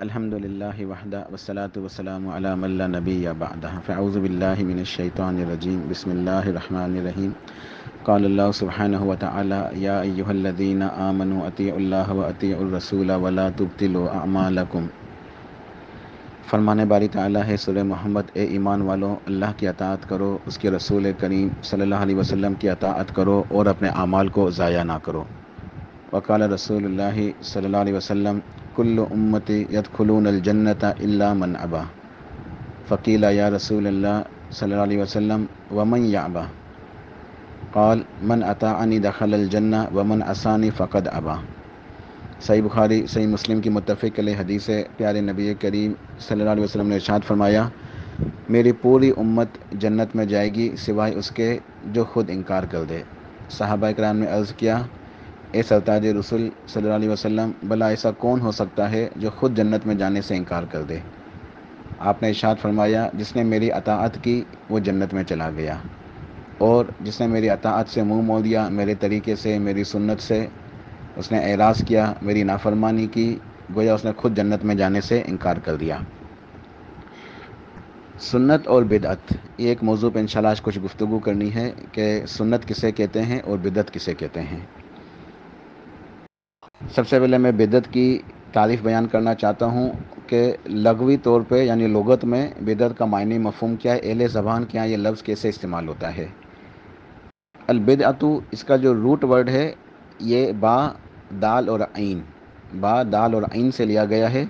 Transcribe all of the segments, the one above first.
الحمد للہ وحدہ والصلاة والسلام علی من لا نبی بعدہ فاعوذ باللہ من الشیطان الرجیم بسم اللہ الرحمن الرحیم قال اللہ سبحانہ وتعالی یا ایہا الذین آمنوا اطیعوا اللہ واطیعوا الرسول ولا تبطلوا اعمالکم۔ فرمان باری تعالیٰ ہے سورہ محمد، اے ایمان والو، اللہ کی اطاعت کرو، اس کے رسول کریم صلی اللہ علیہ وسلم کی اطاعت کرو اور اپنے اعمال کو ضائع نہ کرو۔ وقال رسول اللہ صلی اللہ علیہ وسلم کل امتی یدخلون الجنۃ الا من ابا، فقیل یا رسول اللہ صلی اللہ علیہ وسلم ومن یعبا، قال من اطاعنی دخل الجنہ ومن عصانی فقد ابا۔ صحیح بخاری صحیح مسلم کی متفق علیہ حدیث ہے۔ پیارے نبی کریم صلی اللہ علیہ وسلم نے ارشاد فرمایا، میری پوری امت جنت میں جائے گی سوائے اس کے جو خود انکار کر دے۔ صحابہ کرام نے عرض کیا، اے سرتاج رسول صلی اللہ علیہ وسلم، بھلا ایسا کون ہو سکتا ہے جو خود جنت میں جانے سے انکار کر دے؟ آپ نے ارشاد فرمایا، جس نے میری اطاعت کی وہ جنت میں چلا گیا، اور جس نے میری اطاعت سے منہ موڑ دیا، میرے طریقے سے، میری سنت سے اس نے اعراض کیا، میری نافرمانی کی، گویا اس نے خود جنت میں جانے سے انکار کر دیا۔ سنت اور بدعت، یہ ایک موضوع پہ انشاءاللہ آج کچھ گفتگو کرنی ہے کہ سنت کسے کہتے ہیں اور بدعت کسے کہتے ہیں۔ سب سے پہلے میں بدعت کی تعریف بیان کرنا چاہتا ہوں کہ لغوی طور پہ یعنی لغت میں بدعت کا معنی مفہوم کیا ہے، اہل زبان کیا یہ لفظ کیسے استعمال ہوتا ہے۔ البدعۃ، اس کا جو روٹ ورڈ ہے یہ با دال اور عین، با دال اور عین سے لیا گیا ہے۔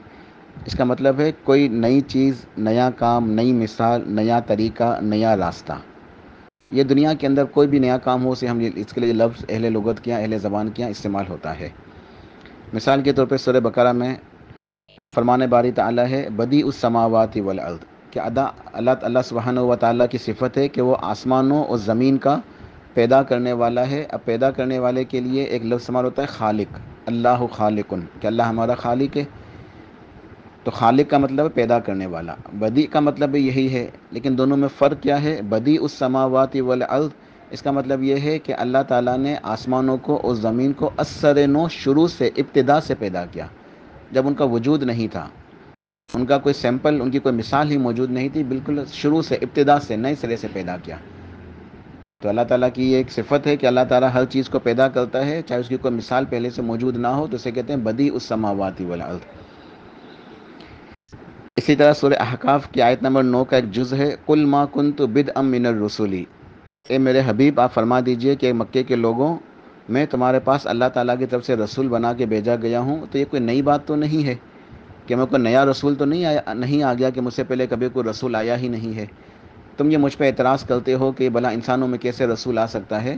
اس کا مطلب ہے کوئی نئی چیز، نیا کام، نئی مثال، نیا طریقہ، نیا راستہ۔ یہ دنیا کے اندر کوئی بھی نیا کام ہو اسے ہم اس کے لیے لفظ اہل لغت کیا، اہل زبان کیا استعمال ہوتا ہے۔ مثال کے طور پہ سورہ بقرہ میں فرمان باری تعالیٰ ہے بدیع السماوات والارض، کہ اللہ سبحانہ و تعالیٰ کی صفت ہے کہ وہ آسمانوں اور زمین کا پیدا کرنے والا ہے۔ اب پیدا کرنے والے کے لیے ایک لفظ استعمال ہوتا ہے خالق، اللہ خالقن، کہ اللہ ہمارا خالق ہے۔ تو خالق کا مطلب ہے پیدا کرنے والا، بدیع کا مطلب بھی یہی ہے، لیکن دونوں میں فرق کیا ہے؟ بدیع السماوات والارض، اس کا مطلب یہ ہے کہ اللہ تعالیٰ نے آسمانوں کو اور زمین کو اثر نو، شروع سے، ابتدا سے پیدا کیا، جب ان کا وجود نہیں تھا، ان کا کوئی سیمپل، ان کی کوئی مثال ہی موجود نہیں تھی، بالکل شروع سے، ابتدا سے، نئے سرے سے پیدا کیا۔ تو اللہ تعالیٰ کی یہ ایک صفت ہے کہ اللہ تعالیٰ ہر چیز کو پیدا کرتا ہے، چاہے اس کی کوئی مثال پہلے سے موجود نہ ہو، تو اسے کہتے ہیں بدیع السماوات والارض۔ اسی طرح سورہ احقاف کی آیت نمبر 9 کا ایک جز ہے، قل ما کنت بدعا من الرسل، اے میرے حبیب آپ فرما دیجئے کہ مکے کے لوگوں، میں تمہارے پاس اللہ تعالیٰ کی طرف سے رسول بنا کے بھیجا گیا ہوں۔ تو یہ کوئی نئی بات تو نہیں ہے کہ میں کوئی نیا رسول تو نہیں آ گیا کہ مجھ سے پہلے کبھی کوئی رسول آیا ہی نہیں ہے۔ تم یہ مجھ پہ اعتراض کرتے ہو کہ بھلا انسانوں میں کیسے رسول آ سکتا ہے؟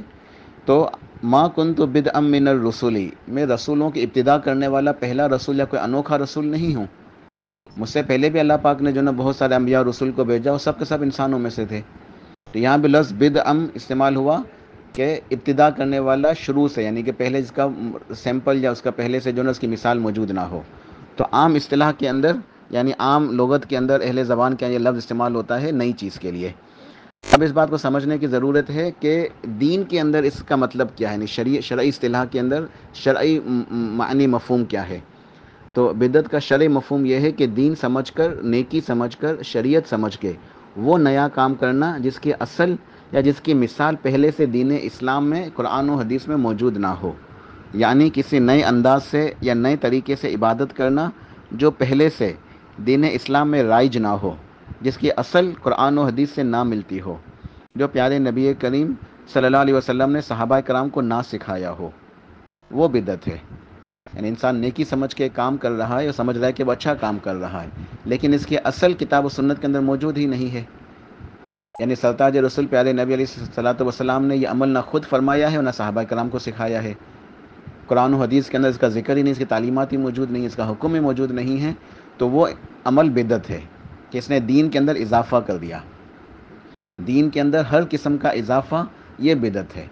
تو ما کنت بدعا من الرسل، میں رسولوں کی ابتدا کرنے والا پہلا رسول یا کوئی انوکھا رسول نہیں ہوں۔ مجھ سے پہلے بھی اللہ پاک نے جو نا بہت سارے انبیاء اور رسول کو بھیجا، وہ سب کے سب انسانوں میں سے تھے۔ تو یہاں بھی لفظ بدعا استعمال ہوا کہ ابتدا کرنے والا شروع سے، یعنی کہ پہلے اس کا سیمپل یا اس کا پہلے سے جو نا اس کی مثال موجود نہ ہو۔ تو عام اصطلاح کے اندر یعنی عام لغت کے اندر اہل زبان کا یہ لفظ استعمال ہوتا ہے نئی چیز کے لیے۔ اب اس بات کو سمجھنے کی ضرورت ہے کہ دین کے اندر اس کا مطلب کیا ہے، یعنی شرعی اصطلاح کے اندر شرعی معنی مفہوم کیا ہے۔ تو بدعت کا شرعی مفہوم یہ ہے کہ دین سمجھ کر، نیکی سمجھ کر، شریعت سمجھ کے وہ نیا کام کرنا جس کی اصل یا جس کی مثال پہلے سے دین اسلام میں، قرآن و حدیث میں موجود نہ ہو، یعنی کسی نئے انداز سے یا نئے طریقے سے عبادت کرنا جو پہلے سے دین اسلام میں رائج نہ ہو، جس کی اصل قرآن و حدیث سے نہ ملتی ہو، جو پیارے نبی کریم صلی اللہ علیہ وسلم نے صحابہ کرام کو نہ سکھایا ہو، وہ بدعت ہے۔ یعنی انسان نیکی سمجھ کے کام کر رہا ہے اور سمجھ رہا ہے کہ وہ اچھا کام کر رہا ہے، لیکن اس کی اصل کتاب و سنت کے اندر موجود ہی نہیں ہے۔ یعنی سرتاج رسول پیارے نبی علیہ الصلوۃ والسلام نے یہ عمل نہ خود فرمایا ہے اور نہ صحابہ کرام کو سکھایا ہے۔ قرآن و حدیث کے اندر اس کا ذکر ہی نہیں، اس کی تعلیمات ہی موجود نہیں، اس کا حکم ہی موجود نہیں ہے، تو وہ عمل بدعت ہے کہ اس نے دین کے اندر اضافہ کر دیا۔ دین کے اندر ہر قسم کا اضافہ یہ بدعت ہے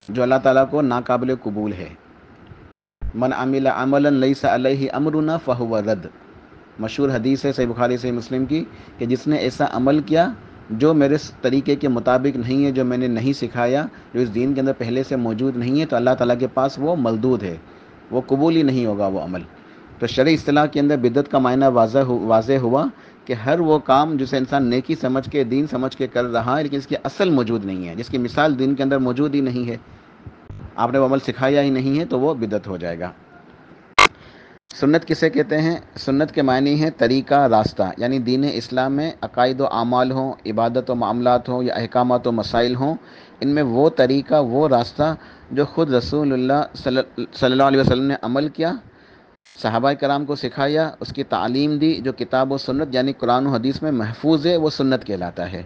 جو اللہ تعالیٰ کو ناقابل قبول ہے۔ من عمل عملا لیس علیہ امرنا فہو رد، مشہور حدیث ہے صحیح بخاری صحیح مسلم کی، کہ جس نے ایسا عمل کیا جو میرے طریقے کے مطابق نہیں ہے، جو میں نے نہیں سکھایا، جو اس دین کے اندر پہلے سے موجود نہیں ہے، تو اللہ تعالیٰ کے پاس وہ مردود ہے، وہ قبول ہی نہیں ہوگا وہ عمل۔ تو شرعی اصطلاح کے اندر بدعت کا معنی واضح ہوا کہ ہر وہ کام جسے انسان نیکی سمجھ کے دین سمجھ کے کر رہا ہے لیکن اس کی اصل موجود نہیں ہے، جس کی مثال دین کے اندر موجود ہی نہیں ہے، آپ نے وہ عمل سکھایا ہی نہیں ہے، تو وہ بدعت ہو جائے گا۔ سنت کسے کہتے ہیں؟ سنت کے معنی ہے طریقہ، راستہ، یعنی دین اسلام میں عقائد و اعمال ہوں، عبادت و معاملات ہوں یا احکامات و مسائل ہوں، ان میں وہ طریقہ، وہ راستہ جو خود رسول اللہ صلی اللہ علیہ وسلم نے عمل کیا، صحابہ کرام کو سکھایا، اس کی تعلیم دی، جو کتاب و سنت یعنی قرآن و حدیث میں محفوظ ہے، وہ سنت کہلاتا ہے۔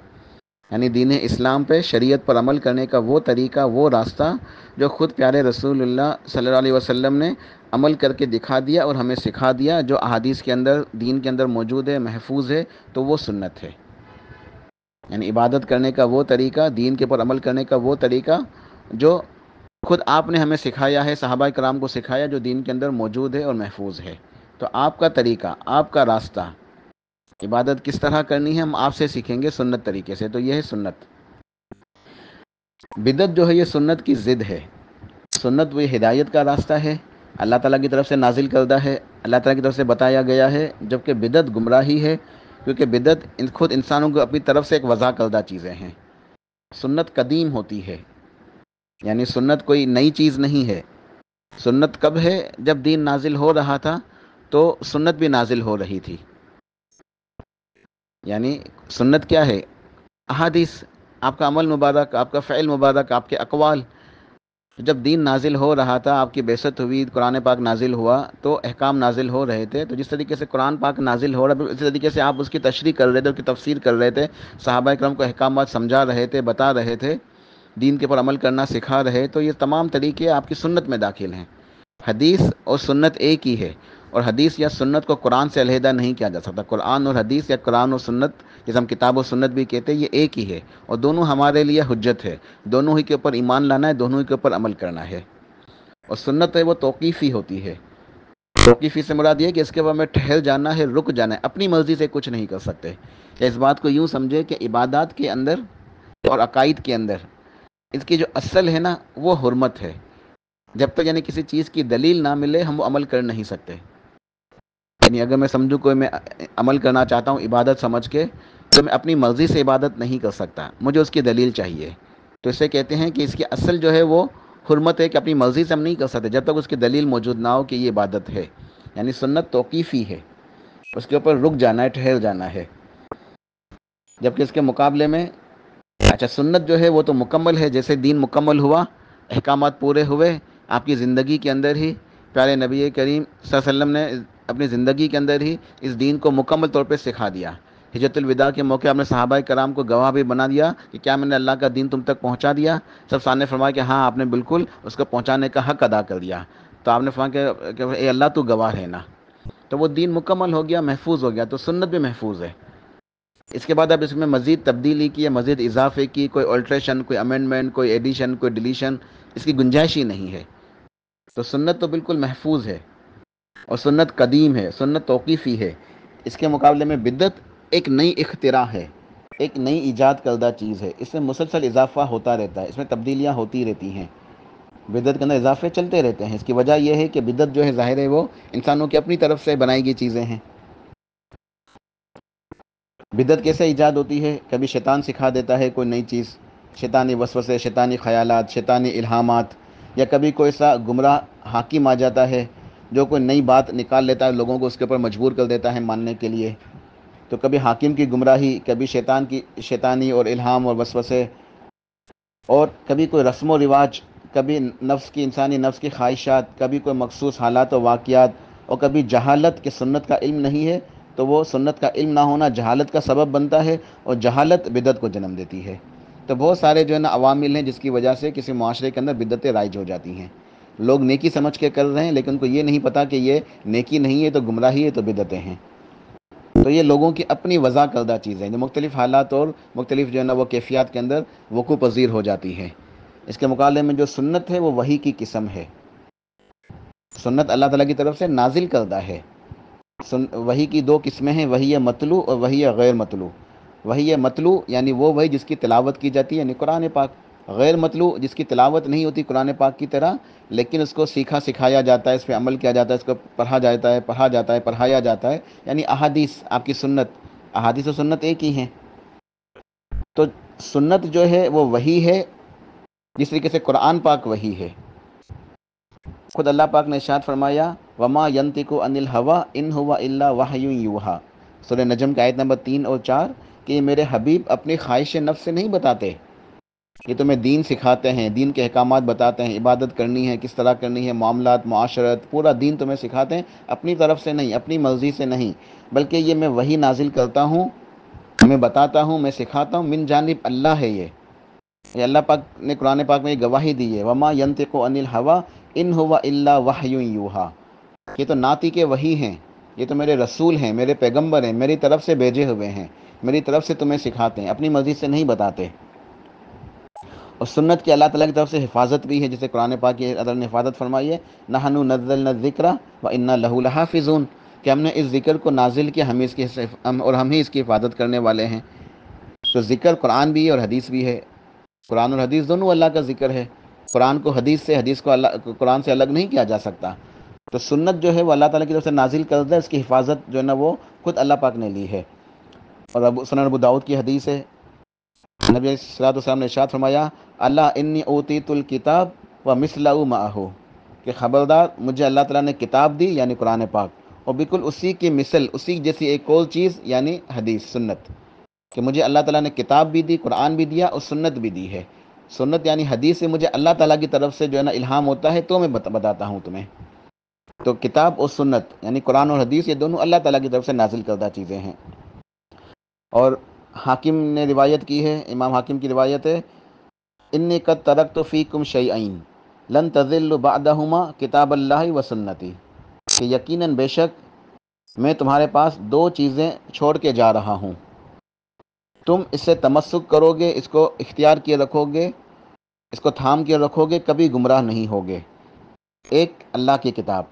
یعنی دین اسلام پہ، شریعت پر عمل کرنے کا وہ طریقہ، وہ راستہ جو خود پیارے رسول اللہ صلی اللہ علیہ وسلم نے عمل کر کے دکھا دیا اور ہمیں سکھا دیا، جو احادیث کے اندر، دین کے اندر موجود ہے، محفوظ ہے، تو وہ سنت ہے۔ یعنی عبادت کرنے کا وہ طریقہ، دین کے پر عمل کرنے کا وہ طریقہ جو خود آپ نے ہمیں سکھایا ہے، صحابہ کرام کو سکھایا، جو دین کے اندر موجود ہے اور محفوظ ہے۔ تو آپ کا طریقہ، آپ کا راستہ، عبادت کس طرح کرنی ہے، ہم آپ سے سیکھیں گے سنت طریقے سے، تو یہ ہے سنت۔ بدعت جو ہے یہ سنت کی ضد ہے۔ سنت وہ ہدایت کا راستہ ہے، اللہ تعالیٰ کی طرف سے نازل کردہ ہے، اللہ تعالیٰ کی طرف سے بتایا گیا ہے، جبکہ بدعت گمراہی ہے، کیونکہ بدعت خود انسانوں کو اپنی طرف سے ایک وضع کردہ چیزیں ہیں۔ سنت قدیم ہوتی ہے، یعنی سنت کوئی نئی چیز نہیں ہے۔ سنت کب ہے؟ جب دین نازل ہو رہا تھا تو سنت بھی نازل ہو رہی تھی۔ یعنی سنت کیا ہے؟ احادیث، آپ کا عمل مبارک، آپ کا فعل مبارک، آپ کے اقوال۔ جب دین نازل ہو رہا تھا، آپ کی بعثت ہوئی، قرآن پاک نازل ہوا، تو احکام نازل ہو رہے تھے، تو جس طریقے سے قرآن پاک نازل ہو رہا ہے اسی طریقے سے آپ اس کی تشریح کر رہے تھے، اس کی تفسیر کر رہے تھے، صحابہ کرام کو احکامات سمجھا رہے تھے، بتا رہے تھے، دین کے پر عمل کرنا سکھا رہے، تو یہ تمام طریقے آپ کی سنت میں داخل ہیں۔ حدیث اور سنت ایک ہی ہے، اور حدیث یا سنت کو قرآن سے علیحدہ نہیں کیا جا سکتا۔ قرآن اور حدیث یا قرآن اور سنت، جسے ہم کتاب و سنت بھی کہتے ہیں، یہ ایک ہی ہے، اور دونوں ہمارے لیے حجت ہے، دونوں ہی کے اوپر ایمان لانا ہے، دونوں ہی کے اوپر عمل کرنا ہے۔ اور سنت ہے وہ توقیفی ہوتی ہے۔ توقیفی سے مراد یہ ہے کہ اس کے بعد میں ٹھہر جانا ہے، رک جانا ہے، اپنی مرضی سے کچھ نہیں کر سکتے۔ یا اس بات کو یوں سمجھے کہ عبادات کے اندر اور عقائد کے اندر اس کی جو اصل ہے نا، وہ حرمت ہے۔ جب تک یعنی کسی چیز کی دلیل نہ ملے، ہم وہ عمل کر نہیں سکتے۔ یعنی اگر میں سمجھوں کوئی میں عمل کرنا چاہتا ہوں عبادت سمجھ کے، تو میں اپنی مرضی سے عبادت نہیں کر سکتا، مجھے اس کی دلیل چاہیے۔ تو اسے کہتے ہیں کہ اس کی اصل جو ہے وہ حرمت ہے، کہ اپنی مرضی سے ہم نہیں کر سکتے جب تک اس کی دلیل موجود نہ ہو کہ یہ عبادت ہے۔ یعنی سنت توقیفی ہے، اس کے اوپر رک جانا ہے، ٹھہر جانا ہے۔ جبکہ اس کے مقابلے میں اچھا سنت جو ہے وہ تو مکمل ہے، جیسے دین مکمل ہوا، احکامات پورے ہوئے، آپ کی زندگی کے اندر ہی پیارے نبی کریم صلی اللہ علیہ وسلم نے اپنی زندگی کے اندر ہی اس دین کو مکمل طور پہ سکھا دیا۔ ہجرت الوداع کے موقع آپ نے صحابہ کرام کو گواہ بھی بنا دیا کہ کیا میں نے اللہ کا دین تم تک پہنچا دیا؟ سب سامنے فرمایا کہ ہاں، آپ نے بالکل اس کو پہنچانے کا حق ادا کر دیا۔ تو آپ نے فرمایا کہ اے اللہ تو گواہ ہے نا، تو وہ دین مکمل ہو گیا، محفوظ ہو گیا، تو سنت بھی محفوظ ہے۔ اس کے بعد اب اس میں مزید تبدیلی کی، مزید اضافے کی، کوئی الٹریشن، کوئی امینڈمنٹ، کوئی ایڈیشن، کوئی ڈیلیشن، اس کی گنجائش ہی نہیں ہے۔ تو سنت تو بالکل محفوظ ہے، اور سنت قدیم ہے، سنت توقیفی ہے۔ اس کے مقابلے میں بدعت ایک نئی اختراع ہے، ایک نئی ایجاد کردہ چیز ہے، اس میں مسلسل اضافہ ہوتا رہتا ہے، اس میں تبدیلیاں ہوتی رہتی ہیں، بدعت کے اندر اضافے چلتے رہتے ہیں۔ اس کی وجہ یہ ہے کہ بدعت جو ہے ظاہر ہے وہ انسانوں کی اپنی طرف سے بنائی گئی چیزیں ہیں۔ بدعت کیسے ایجاد ہوتی ہے؟ کبھی شیطان سکھا دیتا ہے کوئی نئی چیز، شیطانی وسوسے، شیطانی خیالات، شیطانی الہامات، یا کبھی کوئی ایسا گمراہ حاکم آ جاتا ہے جو کوئی نئی بات نکال لیتا ہے، لوگوں کو اس کے اوپر مجبور کر دیتا ہے ماننے کے لیے۔ تو کبھی حاکم کی گمراہی، کبھی شیطان کی شیطانی اور الہام اور وسوسے، اور کبھی کوئی رسم و رواج، کبھی نفس کی، انسانی نفس کی خواہشات، کبھی کوئی مخصوص حالات و واقعات، اور کبھی جہالت کہ سنت کا علم نہیں ہے، تو وہ سنت کا علم نہ ہونا جہالت کا سبب بنتا ہے، اور جہالت بدعت کو جنم دیتی ہے۔ تو بہت سارے جو ہے نا عوامل ہیں جس کی وجہ سے کسی معاشرے کے اندر بدعتیں رائج ہو جاتی ہیں۔ لوگ نیکی سمجھ کے کر رہے ہیں، لیکن ان کو یہ نہیں پتہ کہ یہ نیکی نہیں ہے، تو گمراہی ہے، تو بدعتیں ہیں۔ تو یہ لوگوں کی اپنی وضع کردہ چیزیں ہیں جو مختلف حالات اور مختلف جو ہے نا وہ کیفیات کے اندر وقوع پذیر ہو جاتی ہیں۔ اس کے مقابلے میں جو سنت ہے وہ وحی کی قسم ہے۔ سنت اللہ تعالیٰ کی طرف سے نازل کردہ ہے۔ وحی کی دو قسمیں ہیں، وحی مطلوع اور وحی غیر مطلوع۔ وحی مطلوع یعنی وہ وحی جس کی تلاوت کی جاتی ہے، یعنی قرآن پاک، غیر مطلوع جس کی تلاوت نہیں ہوتی قرآن پاک کی طرح، لیکن اس کو سیکھا سکھایا جاتا ہے، اس پہ عمل کیا جاتا ہے، اس کو پڑھا جاتا ہے، پڑھایا جاتا ہے، یعنی احادیث، آپ کی سنت، احادیث و سنت ایک ہی ہیں۔ تو سنت جو ہے وہ وہی ہے، جس طریقے سے قرآن پاک وہی ہے۔ خود اللہ پاک نے ارشاد فرمایا وما ينطق عن الهوى ان هو الا وحی یوحی، سورہ نجم کی آیت نمبر 3 اور 4، کہ یہ میرے حبیب اپنی خواہش نفس سے نہیں بتاتے، یہ تمہیں دین سکھاتے ہیں، دین کے احکامات بتاتے ہیں، عبادت کرنی ہے کس طرح کرنی ہے، معاملات، معاشرت، پورا دین تمہیں سکھاتے ہیں، اپنی طرف سے نہیں، اپنی مرضی سے نہیں، بلکہ یہ میں وہی نازل کرتا ہوں، میں بتاتا ہوں، میں سکھاتا ہوں، من جانب اللہ ہے یہ اللہ پاک نے قرآن پاک میں یہ گواہی دی ہے، وما ينطق عن الهوى ان هو الا وحی یوحی، یہ تو ناطق وحی ہیں، یہ تو میرے رسول ہیں، میرے پیغمبر ہیں، میری طرف سے بھیجے ہوئے ہیں، میری طرف سے تمہیں سکھاتے ہیں، اپنی مرضی سے نہیں بتاتے۔ اور سنت کی اللہ تعالیٰ کی طرف سے حفاظت بھی ہے، جسے قرآن پاک کی اللہ نے حفاظت فرمائی ہے نحن نزلنا الذکر وانا لہ لحافظون، کہ ہم نے اس ذکر کو نازل کیا، اور ہم ہی اس کی حفاظت کرنے والے ہیں۔ تو ذکر قرآن بھی ہے اور حدیث بھی ہے، قرآن اور حدیث دونوں اللہ کا ذکر ہے، قرآن کو حدیث سے، حدیث کو قرآن سے الگ نہیں کیا جا سکتا۔ تو سنت جو ہے وہ اللہ تعالیٰ کی طرف سے نازل کردہ، اس کی حفاظت جو ہے نا وہ خود اللہ پاک نے لی ہے۔ اور سنن ابو داؤد کی حدیث ہے، نبی علیہ الصلوۃ والسلام نے ارشاد فرمایا اللہ انی اوتیت الکتاب و مثلہ معہ، کہ خبردار مجھے اللہ تعالیٰ نے کتاب دی یعنی قرآن پاک، اور بالکل اسی کی مثل، اسی جیسی ایک اور چیز یعنی حدیث، سنت، کہ مجھے اللہ تعالیٰ نے کتاب بھی دی، قرآن بھی دیا اور سنت بھی دی ہے۔ سنت یعنی حدیث سے مجھے اللہ تعالیٰ کی طرف سے جو ہے نا الہام ہوتا ہے تو میں بتاتا ہوں تمہیں۔ تو کتاب اور سنت یعنی قرآن اور حدیث یہ دونوں اللہ تعالیٰ کی طرف سے نازل کردہ چیزیں ہیں۔ اور حاکم نے روایت کی ہے، امام حاکم کی روایت ہے انی قد ترکت فیکم شیئین لن تضلوا بعدہما کتاب اللہ و سنتی، کہ یقیناً بے شک میں تمہارے پاس دو چیزیں چھوڑ کے جا رہا ہوں، تم اس سے تمسک کرو گے، اس کو اختیار کیے رکھو گے، اس کو تھام کے رکھو گے، کبھی گمراہ نہیں ہوگے۔ ایک اللہ کی کتاب،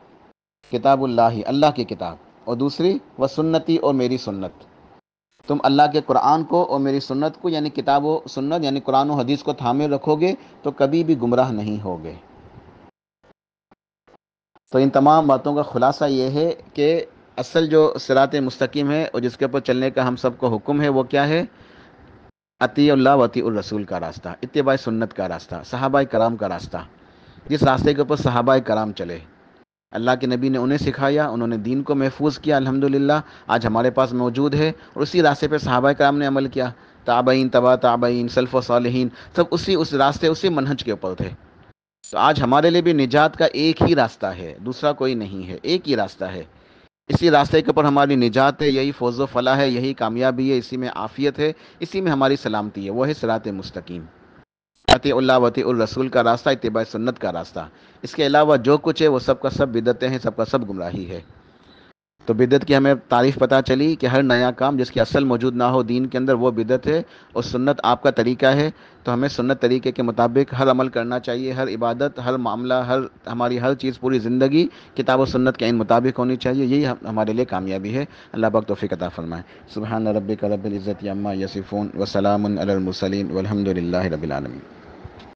کتاب اللہ، اللہ کی کتاب، اور دوسری وہ سنتی، اور میری سنت۔ تم اللہ کے قرآن کو اور میری سنت کو یعنی کتاب و سنت یعنی قرآن و حدیث کو تھامے رکھو گے تو کبھی بھی گمراہ نہیں ہوگے۔ تو ان تمام باتوں کا خلاصہ یہ ہے کہ اصل جو صراط مستقیم ہے اور جس کے اوپر چلنے کا ہم سب کو حکم ہے وہ کیا ہے؟ اطیع اللہ و اطیع الرسول کا راستہ، اتباع سنت کا راستہ، صحابہ کرام کا راستہ، جس راستے کے اوپر صحابہ کرام چلے، اللہ کے نبی نے انہیں سکھایا، انہوں نے دین کو محفوظ کیا، الحمدللہ آج ہمارے پاس موجود ہے، اور اسی راستے پہ صحابہ کرام نے عمل کیا، تابعین، تبع تابعین، سلف و صالحین، سب اس راستے، اسی منہج کے اوپر تھے۔ تو آج ہمارے لیے بھی نجات کا ایک ہی راستہ ہے، دوسرا کوئی نہیں ہے، ایک ہی راستہ ہے، اسی راستے کے اوپر ہماری نجات ہے، یہی فوز و فلاح ہے، یہی کامیابی ہے، اسی میں عافیت ہے، اسی میں ہماری سلامتی ہے، وہ ہے صراط مستقیم، اطیع اللہ و اطیع الرسول کا راستہ، اتباع سنت کا راستہ۔ اس کے علاوہ جو کچھ ہے وہ سب کا سب بدعتیں ہیں، سب کا سب گمراہی ہے۔ تو بدعت کی ہمیں تعریف پتہ چلی کہ ہر نیا کام جس کی اصل موجود نہ ہو دین کے اندر وہ بدعت ہے، اور سنت آپ کا طریقہ ہے، تو ہمیں سنت طریقے کے مطابق ہر عمل کرنا چاہیے، ہر عبادت، ہر معاملہ، ہماری ہر چیز، پوری زندگی کتاب و سنت کے ان مطابق ہونی چاہیے، یہی ہمارے لیے کامیابی ہے۔ اللہ پاک توفیق عطا فرمائے۔ سبحان ربک رب العزت عما یصفون وسلام علی المرسلین والحمد للہ رب العالمین۔